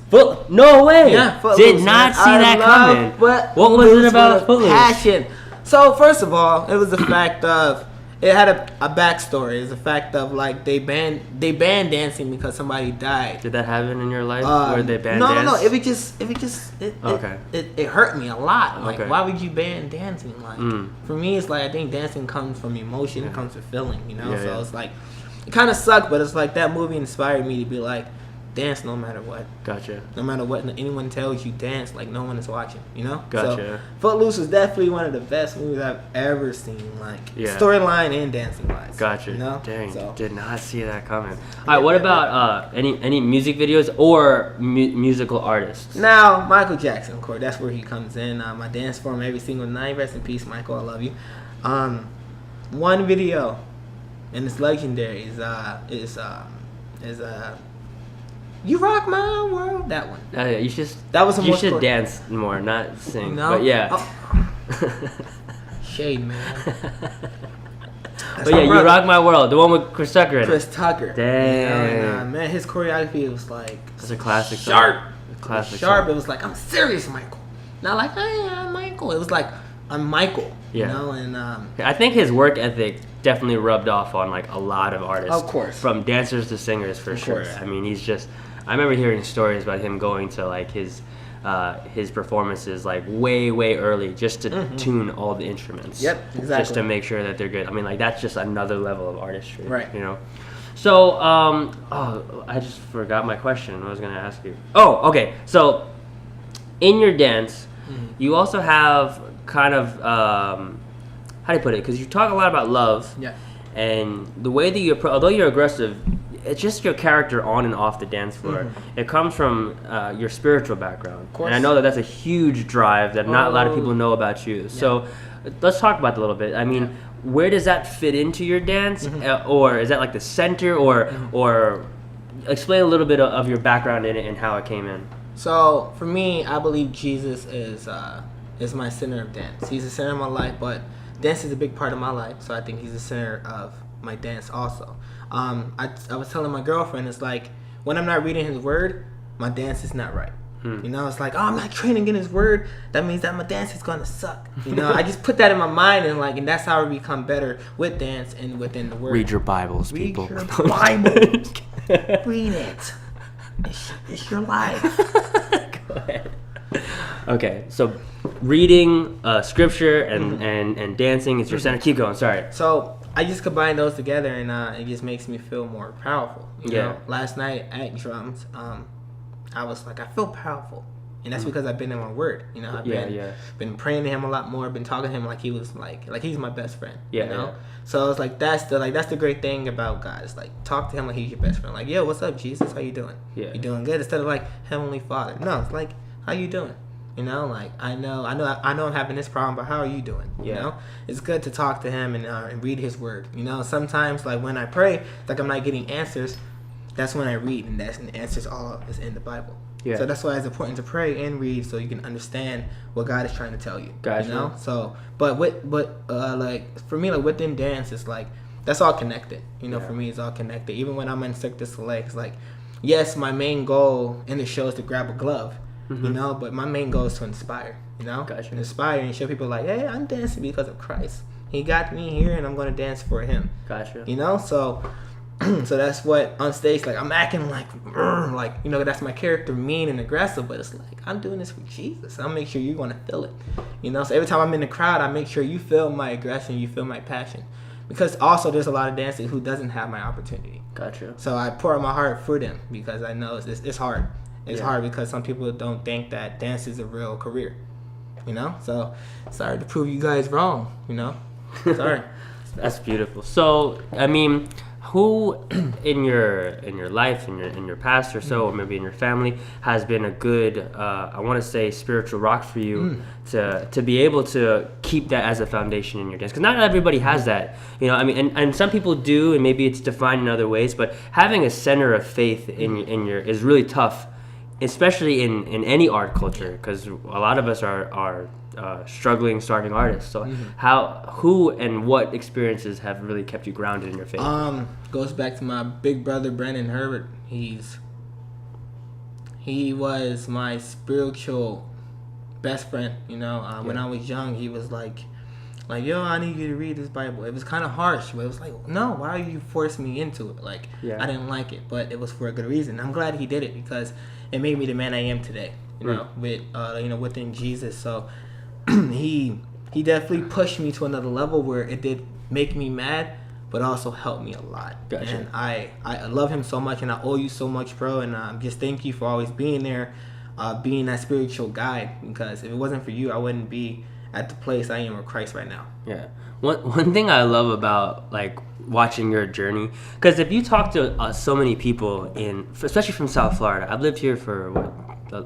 No way. Yeah, Footloose. Did not see that coming. What was it about Footloose? Passion. So first of all, it was the fact of it had a backstory. It was the fact of like they banned dancing because somebody died. Did that happen in your life where they banned dance? No. It hurt me a lot. Like, Okay. why would you ban dancing? Like, for me, it's like I think dancing comes from emotion. It comes from feeling. You know, Yeah, so yeah. it's like it kind of sucked, but it's like that movie inspired me to be like, dance no matter what. Gotcha. No matter what anyone tells you, dance like no one is watching, you know? Gotcha. So, Footloose was definitely one of the best movies I've ever seen, like Yeah. storyline and dancing wise. Gotcha. You know? Dang, So, did not see that coming. All right, what about any music videos or musical artists? now, Michael Jackson, of course, that's where he comes in. I dance for him every single night. Rest in peace, Michael. I love you. One video, and it's legendary, is You Rock My World. That one. Yeah, you should. That was the You most should chor- dance more, not sing. No? But yeah. Oh. Shade, man. That's But yeah, my You brother. Rock My World, the one with Chris Tucker in it. Chris Tucker. Dang. You know, and, man, his choreography was like That's a classic song. sharp. Classic Sharp. song. It was like, I'm serious, Michael. Not like, hey, I'm Michael. It was like, I'm Michael. Yeah. You know, and I think his work ethic definitely rubbed off on like a lot of artists. Of course. From dancers to singers, for sure. course. I mean, he's just. I remember hearing stories about him going to like his performances like way early just to tune all the instruments. Yep, exactly. Just to make sure that they're good. I mean, like that's just another level of artistry. Right. You know. So, I just forgot my question. What I was gonna ask you. Oh, okay. So, in your dance, you also have kind of how do you put it? Because you talk a lot about love. yeah. And the way that you although you're aggressive, it's just your character on and off the dance floor. It comes from your spiritual background. Of course. And I know that that's a huge drive that not a lot of people know about you. So let's talk about that a little bit. I mean, where does that fit into your dance? Or is that like the center? Or explain a little bit of your background in it and how it came in. So for me, I believe Jesus is my center of dance. He's the center of my life, but dance is a big part of my life. So I think he's the center of my dance also. I was telling my girlfriend, it's like when I'm not reading his word, my dance is not right. You know, it's like, oh, I'm not training in his word. That means that my dance is gonna suck. You know, I just put that in my mind and that's how I become better with dance and within the word. Read your Bibles, Read people. your Bible. Read it. It's your life. Go ahead. Okay, so reading scripture and dancing is your center. Keep going. Sorry. So I just combine those together, and it just makes me feel more powerful. You know? Last night at drums, I was like, I feel powerful, and that's because I've been in my word. You know, I've been praying to him a lot more. Been talking to him like he was like he's my best friend. Yeah. You know. So it's like that's the great thing about God. It's like talk to him like he's your best friend. Like, yo, what's up, Jesus? How you doing? Yeah. You doing good? Instead of like Heavenly Father. No, it's like, how you doing? You know, like I know I'm having this problem, but how are you doing? You know, it's good to talk to him and read his word. You know, sometimes like when I pray, like I'm not getting answers, that's when I read, and that's the answers all is in the Bible. Yeah. So that's why it's important to pray and read so you can understand what God is trying to tell you. Gotcha. You know, so like for me, like within dance, it's like that's all connected. You know, for me, it's all connected. Even when I'm in Cirque du Soleil, it's like, yes, my main goal in the show is to grab a glove. You know, but my main goal is to inspire, you know, Gotcha. Inspire and show people like, hey, I'm dancing because of Christ. He got me here and I'm going to dance for him. Gotcha. You know, so that's what on stage, like I'm acting like, you know, that's my character, mean and aggressive, but it's like, I'm doing this for Jesus. I'll make sure you're going to feel it, you know, so every time I'm in the crowd, I make sure you feel my aggression, you feel my passion, because also there's a lot of dancers who doesn't have my opportunity. Gotcha. So I pour out my heart for them because I know it's hard. It's hard because some people don't think that dance is a real career. You know, so sorry to prove you guys wrong. You know, sorry. That's beautiful. So I mean, who in your life, in your past or so, or maybe in your family, has been a good I want to say spiritual rock for you to be able to keep that as a foundation in your dance? Because not everybody has that, you know. I mean, and some people do, and maybe it's defined in other ways. But having a center of faith in your is really tough, especially in any art culture, because a lot of us are struggling starting artists. So who and what experiences have really kept you grounded in your faith? Goes back to my big brother Brandon Herbert. He was my spiritual best friend. You know, when I was young, he was like, yo, I need you to read this Bible. It was kind of harsh, but it was like, no, why are you forcing me into it? Like, I didn't like it, but it was for a good reason. I'm glad he did it because it made me the man I am today. You know, with within Jesus. So he definitely pushed me to another level where it did make me mad, but also helped me a lot. Gotcha. And I love him so much, and I owe you so much, bro. And just thank you for always being there, being that spiritual guide. Because if it wasn't for you, I wouldn't be at the place I am with Christ right now. Yeah. One thing I love about like watching your journey, because if you talk to so many people especially from South Florida, I've lived here for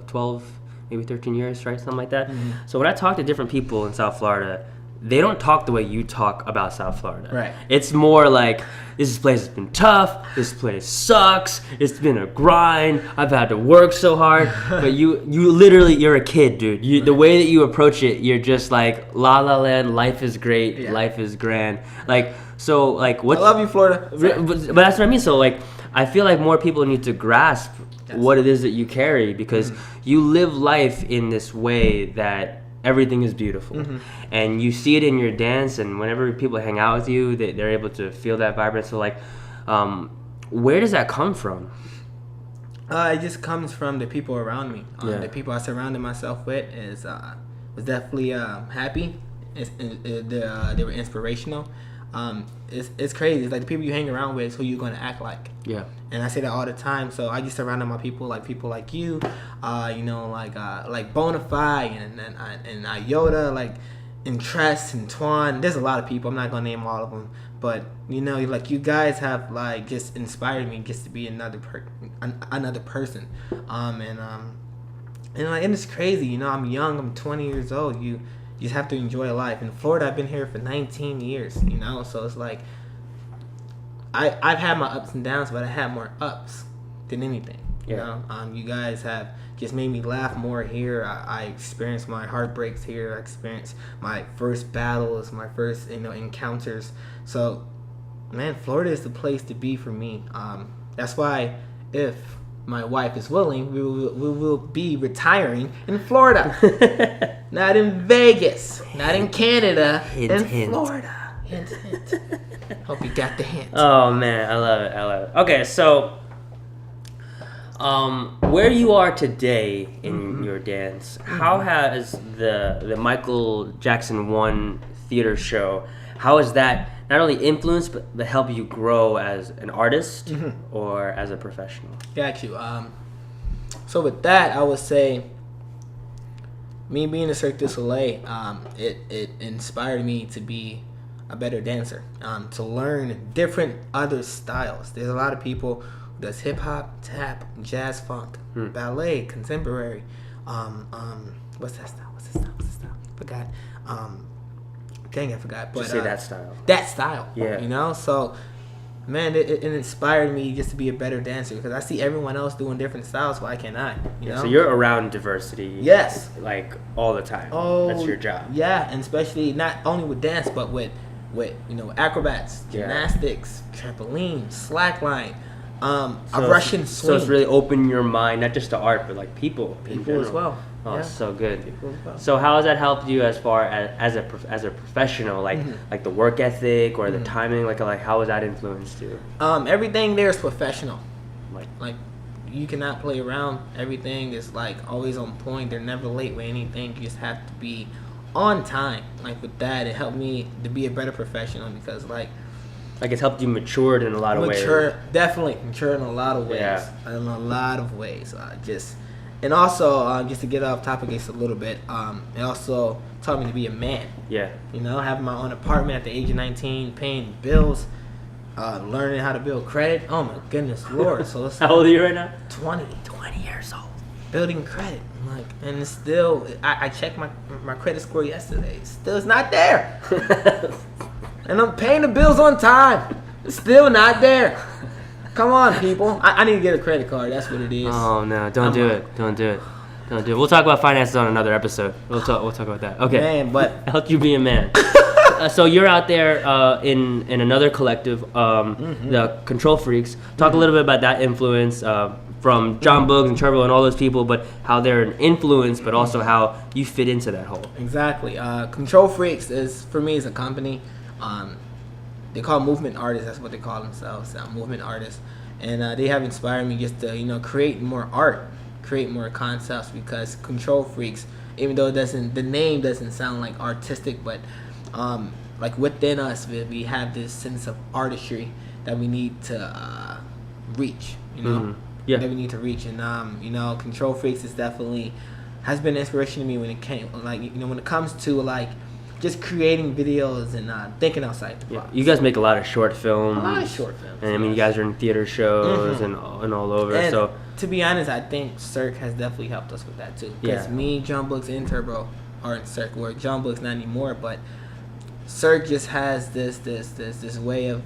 12, maybe 13 years, right? Something like that. So when I talk to different people in South Florida, they don't talk the way you talk about South Florida. Right. It's more like, this place has been tough, this place sucks, it's been a grind, I've had to work so hard. But you literally, you're a kid, dude. The way that you approach it, you're just like, la la land, life is great, life is grand. Like, so like what? I love you, Florida. But that's what I mean. So like, I feel like more people need to grasp what it is that you carry, because you live life in this way that everything is beautiful, and you see it in your dance, and whenever people hang out with you, they're able to feel that vibrance. So like, where does that come from? It just comes from the people around me. The people I surrounded myself with was definitely happy. They were inspirational. It's crazy. It's like the people you hang around with is who you're going to act like. Yeah. And I say that all the time. So I just surrounded my people like you, like Bonafide and Iota, like Interest and Twan. There's a lot of people. I'm not gonna name all of them, but like you guys have like just inspired me just to be another person. And it's crazy. I'm young. I'm 20 years old. You just have to enjoy life. In Florida, I've been here for 19 years, so it's like I've had my ups and downs, but I had more ups than anything. You guys have just made me laugh more here. I experienced my heartbreaks here. I experienced my first battles, my first encounters. So, man, Florida is the place to be for me. That's why if my wife is willing, we will be retiring in Florida. Not in Vegas, not in Canada, in Florida. Hint, hint. Hope you got the hint. Oh man, I love it. Okay, so where you are today in your dance, how has the Michael Jackson 1 theater show, how has that not only influenced but helped you grow as an artist or as a professional? Got you. So with that, I would say me being a Cirque du Soleil, it inspired me to be a better dancer, to learn different other styles. There's a lot of people who does hip hop, tap, jazz, funk, ballet, contemporary. What's that style? Forgot. Dang, I forgot. But just say that style. That style. Yeah. So, man, it inspired me just to be a better dancer, because I see everyone else doing different styles. Why can't I? So you're around diversity. Yes. Like all the time. Oh, that's your job. Yeah, and especially not only with dance, but with acrobats, gymnastics, trampoline, slackline, a Russian swing. So it's really opened your mind, not just to art, but like people as well. Oh, so good. So how has that helped you as far as a professional, like like the work ethic or the timing, like how has that influenced you? Everything there is professional. Like you cannot play around. Everything is like always on point. They're never late with anything. You just have to be on time. Like with that, it helped me to be a better professional, because like Like it's helped you matured in a lot of ways. Definitely matured in a lot of ways. Yeah. In a lot of ways. And also, just to get off topic just a little bit, it also taught me to be a man. Yeah. You know, having my own apartment at the age of 19, paying bills, learning how to build credit. Oh my goodness, Lord! So it's How old are you right now? 20 years old. Building credit, and it's still. I checked my credit score yesterday. It's not there. And I'm paying the bills on time. It's still not there. Come on, people. I need to get a credit card. That's what it is. Oh no! Don't do it. We'll talk about finances on another episode. We'll talk about that. Okay. Man, but help you be a man. So you're out there in another collective, the Control Freaks. Talk a little bit about that influence from John Buggs and Turbo and all those people, but how they're an influence, but also how you fit into that whole. Exactly. Control Freaks is a company. They call movement artists. That's what they call themselves, movement artists. And they have inspired me just to create more art, create more concepts, because Control Freaks, even though the name doesn't sound like artistic, but like within us, we have this sense of artistry that we need to reach. Yeah. That we need to reach, and Control Freaks has been an inspiration to me when it comes to just creating videos and thinking outside the box. You guys make a lot of short films. And I mean, you guys are in theater shows and all over. And so to be honest, I think Cirque has definitely helped us with that too. Because me, John Buggs, and Turbo are in Cirque, where John Buggs not anymore, but Cirque just has this way of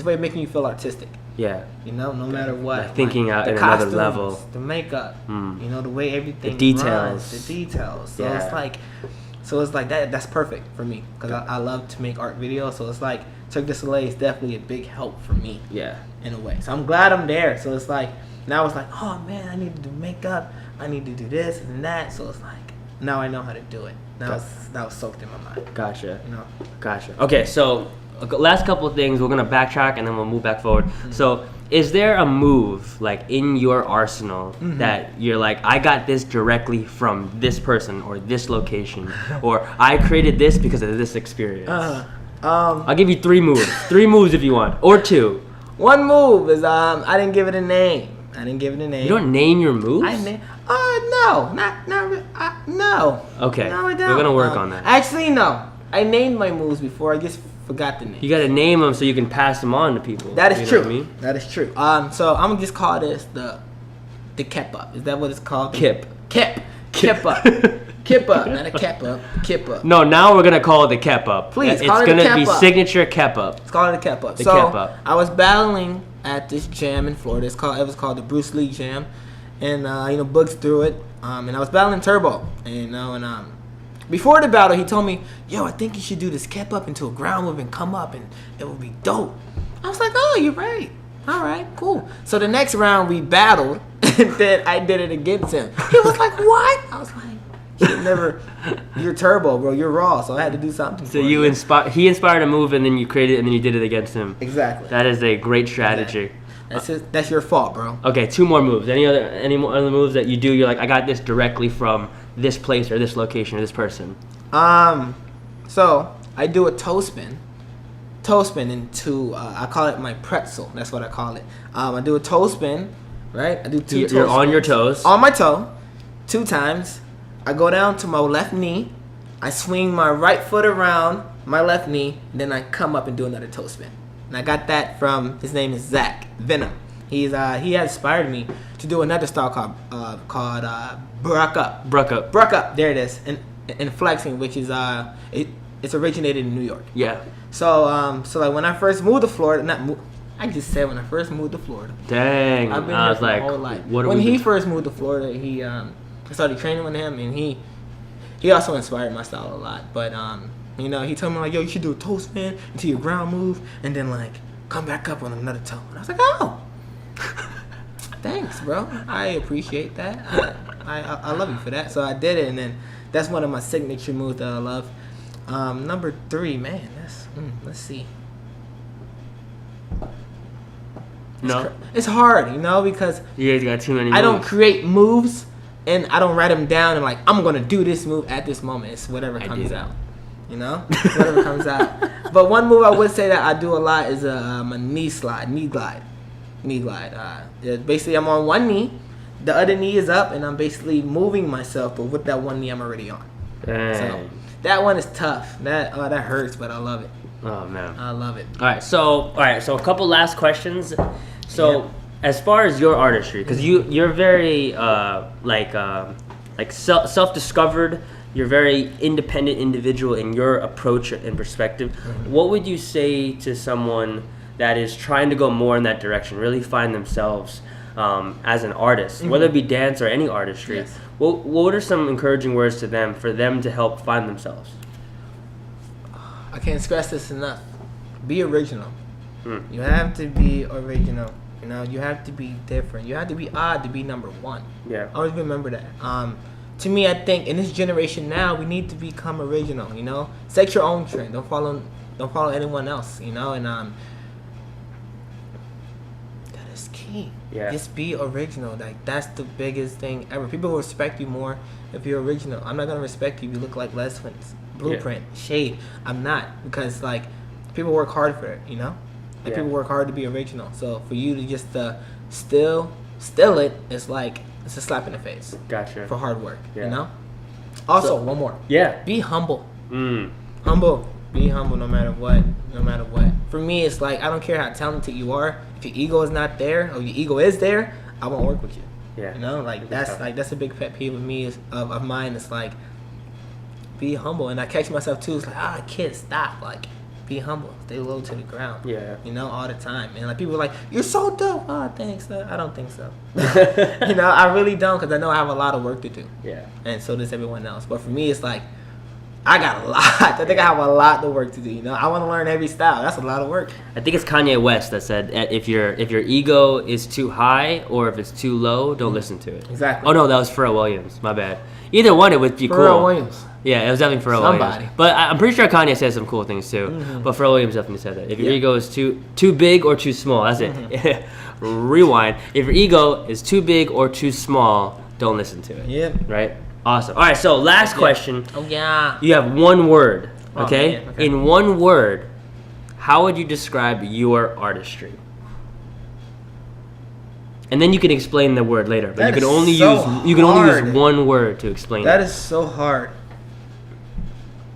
making you feel artistic. Yeah. No matter what. Thinking out at another level. The makeup. The way everything the details. runs, the details. So it's like that. That's perfect for me, because I love to make art videos. So it's like Cirque du Soleil is definitely a big help for me. Yeah. In a way. So I'm glad I'm there. So it's like now it's like, oh man, I need to do makeup. I need to do this and that. So it's like now I know how to do it. That was soaked in my mind. Gotcha. Gotcha. Okay, so last couple of things. We're gonna backtrack and then we'll move back forward. So, is there a move in your arsenal that you're like, I got this directly from this person or this location, or I created this because of this experience? I'll give you 3 moves. 3 moves if you want, or 2. One move is I didn't give it a name. You don't name your moves? No, not really. No. Okay. No, I don't. We're gonna work on that. Actually, no. I named my moves before. I just forgot the name. You gotta name them so you can pass them on to people. That is true. Know what I mean? That is true. So I'm gonna just call this the kep up. Is that what it's called? Kip up. Kip up, not a kep up. Kip up. No, now we're gonna call it the kep up. Please, it's call it the gonna kep be up. signature kep up. Let's call it a kep up. The kep up. I was battling at this jam in Florida. It was called the Bruce Lee Jam, and Buggs threw it. And I was battling Turbo, and before the battle, he told me, "Yo, I think you should do this kep up into a ground move and come up, and it will be dope." I was like, "Oh, you're right. All right, cool." So the next round we battled, and then I did it against him. He was like, "What?" I was like, you're Turbo, bro. You're raw, so I had to do something. So he inspired a move, and then you created it, and then you did it against him. Exactly. That is a great strategy. That's your fault, bro. Okay, 2 more moves. Any other moves that you do? You're like, I got this directly from this place or this location or this person. So I do a toe spin into I call it my pretzel. That's what I call it. I do a toe spin, right? I do 2 toes. You're on your toes. On my toe, 2 times. I go down to my left knee. I swing my right foot around my left knee, and then I come up and do another toe spin. And I got that from, his name is Zach Venom. He has inspired me to do another style called Bruck Up. Bruck Up. There it is. And flexing, which is it's originated in New York. Yeah. So like when I first moved to Florida, I just said when I first moved to Florida. Dang. I've been I here was for like, my whole life. What when he first moved to Florida, I started training with him, and he also inspired my style a lot. But he told me yo, you should do a toe spin into your ground move, and then come back up on another toe. And I was like, oh, thanks, bro. I appreciate that. I love you for that. So I did it, and then that's one of my signature moves that I love. Number 3, man. Let's see. It's hard, because you guys got too many moves. I don't create moves, and I don't write them down and I'm gonna do this move at this moment. It's whatever comes out. Whatever comes out. But one move I would say that I do a lot is a knee glide. Basically, I'm on one knee, the other knee is up, and I'm basically moving myself, but with that one knee, I'm already on. Dang. So that one is tough. That hurts, but I love it. Oh man, I love it. All right, so a couple last questions. So as far as your artistry, because you're very self-discovered. You're a very independent individual in your approach and perspective. Mm-hmm. What would you say to someone that is trying to go more in that direction, really find themselves as an artist, mm-hmm. whether it be dance or any artistry? Yes. What are some encouraging words to them for them to help find themselves? I can't stress this enough. Be original. You have to be original. You know, you have to be different. You have to be odd to be number one. Yeah. Always remember that. To me, I think in this generation now, we need to become original. You know, set your own trend. Don't follow anyone else. You know, and that is key. Yeah. Just be original. Like that's the biggest thing ever. People will respect you more if you're original. I'm not gonna respect you if you look like Les Flint's Blueprint, Shade. I'm not, because like people work hard for it. You know, like people work hard to be original. So for you to just still it, it's like. It's a slap in the face. Gotcha. For hard work, you know? Also, one more. Yeah. Be humble. Humble. Be humble no matter what. No matter what. For me, it's like, I don't care how talented you are. If your ego is not there, or your ego is there, I won't work with you. Yeah. You know? Like, that's a big pet peeve of me, of mine. It's like, be humble. And I catch myself, too. It's like, kid, stop. Like, be humble. Stay low to the ground. Yeah. You know, all the time. And like people are like, you're so dope. Oh, thanks. I don't think so. You know, I really don't, because I know I have a lot of work to do. Yeah. And so does everyone else. But for me, it's like, I got a lot. I think I have a lot of work to do. You know, I want to learn every style. That's a lot of work. I think it's Kanye West that said, if your ego is too high or if it's too low, don't listen to it. Exactly. Oh no, that was Pharrell Williams. My bad. Either one, it would be cool. Pharrell Williams. Yeah, it was definitely Pharrell Williams. But I'm pretty sure Kanye said some cool things too. Mm-hmm. But Pharrell Williams definitely said that. If your ego is too big or too small, that's it. Rewind. If your ego is too big or too small, don't listen to it. Yeah. Right? Awesome. All right, so last question. Oh, yeah. You have one word, okay? Oh, okay? In one word, how would you describe your artistry? And then you can explain the word later, but you can only use one word to explain it. That is so hard.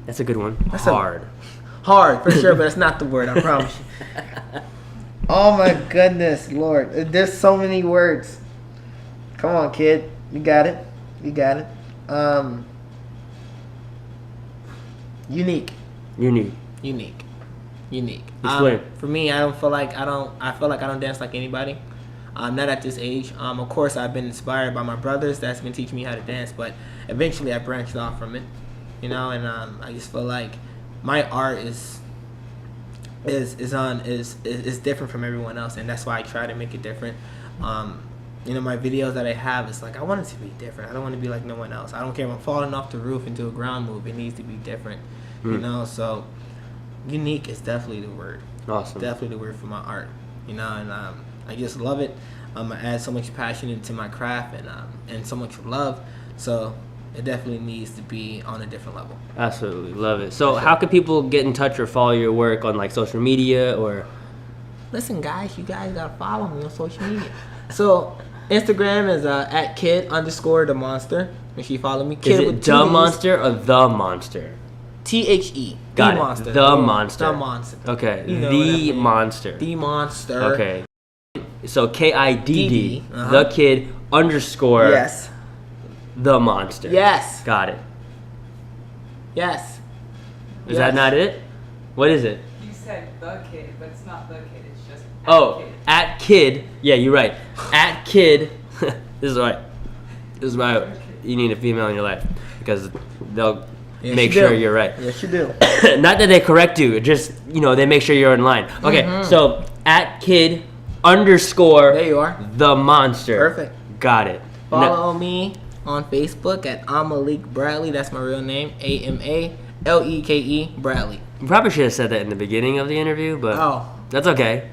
That's a good one. That's hard. Hard, for sure, but it's not the word, I promise you. Oh my goodness, Lord. There's so many words. Come on, kid. You got it. Unique. Explain. For me, I feel like I don't dance like anybody. Not at this age. Of course, I've been inspired by my brothers that's been teaching me how to dance, but eventually I branched off from it, you know. And I just feel like my art is different from everyone else, and that's why I try to make it different. You know, my videos that I have, it's like I want it to be different. I don't want to be like no one else. I don't care if I'm falling off the roof into a ground move. It needs to be different, you know. So unique is definitely the word. Awesome. Definitely the word for my art, you know. And I just love it. I add so much passion into my craft and so much love. So it definitely needs to be on a different level. Absolutely. Love it. So how can people get in touch or follow your work on like social media or? Listen, guys, you guys got to follow me on social media. So Instagram is at KidD_the monster. Make sure you follow me. Kid, is it the monster or the monster? THE. Got the monster. The monster. The monster. Okay. You know the monster. The monster. Okay. So KIDD, the kid _ yes, the monster. Yes. Got it. Yes. Is that not it? What is it? You said the kid, but it's not the kid. It's just kid. At kid. Yeah, you're right. At kid. This is why you need a female in your life, because they'll make sure you're right. Yes, you do. Not that they correct you, just they make sure you're in line. Okay, so at kid _ there you are, the monster. Perfect. Got it. Follow me on Facebook at Amaleek Bradley. That's my real name. AMALEKE Bradley. You probably should have said that in the beginning of the interview, but that's okay.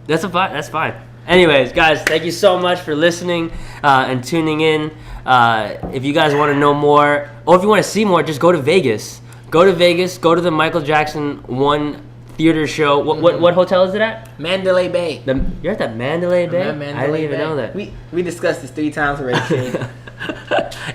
That's fine. Anyways, guys, thank you so much for listening and tuning in. If you guys want to know more, or if you want to see more, just go to Vegas. Go to the Michael Jackson 1 theater show. What hotel is it at? Mandalay Bay. You're at the Mandalay Bay? Mandalay I didn't even Bay. know that. We discussed this 3 times already. Shane.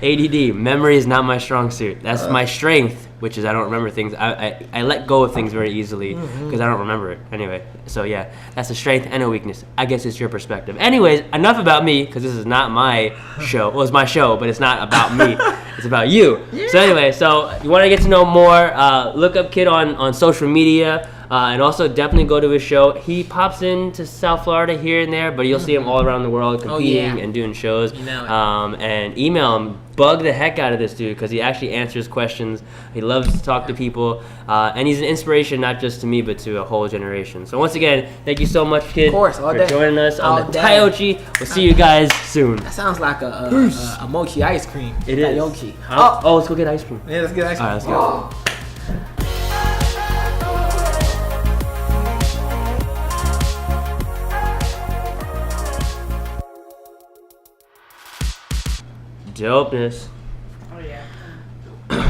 ADD. Memory is not my strong suit. That's my strength, which is I don't remember things. I let go of things very easily because I don't remember it. Anyway, so yeah, that's a strength and a weakness. I guess it's your perspective. Anyways, enough about me because this is not my show. Well, it's my show, but it's not about me. It's about you. Yeah. So anyway, so you want to get to know more, look up Kid on social media. And also definitely go to his show. He pops into South Florida here and there, but you'll see him all around the world competing and doing shows. You know it. And email him. Bug the heck out of this dude because he actually answers questions. He loves to talk to people. And he's an inspiration not just to me, but to a whole generation. So once again, thank you so much, Kid, Of course, all for day. joining us on All the day. Taioaci. We'll see you guys soon. That sounds like a mochi ice cream. It is. Taioaci. Oh, let's go get ice cream. Yeah, let's get ice cream. All right, let's go. Dopeness. Oh yeah.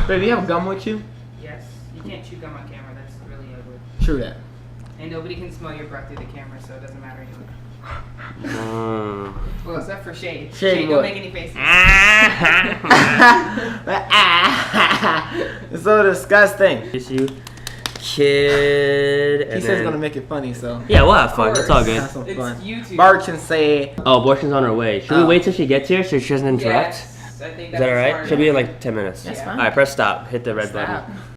Baby, you have gum with you? Yes. You can't chew gum on camera. That's really ugly. True that. And nobody can smell your breath through the camera, so it doesn't matter anyway. Well, except for Shade. Shade Don't what? make any faces. It's so disgusting. It's you, Kid. He says he's gonna make it funny, so Yeah, we'll have fun. It's all good. have some It's fun. YouTube. Barch and say, Oh, abortion's on her way. Should we Oh. wait till she gets here so she doesn't interrupt? Yes, I think Is that alright? smart. She'll be in like 10 minutes. That's Yeah. fine. Alright, press stop. Hit the red button. Stop.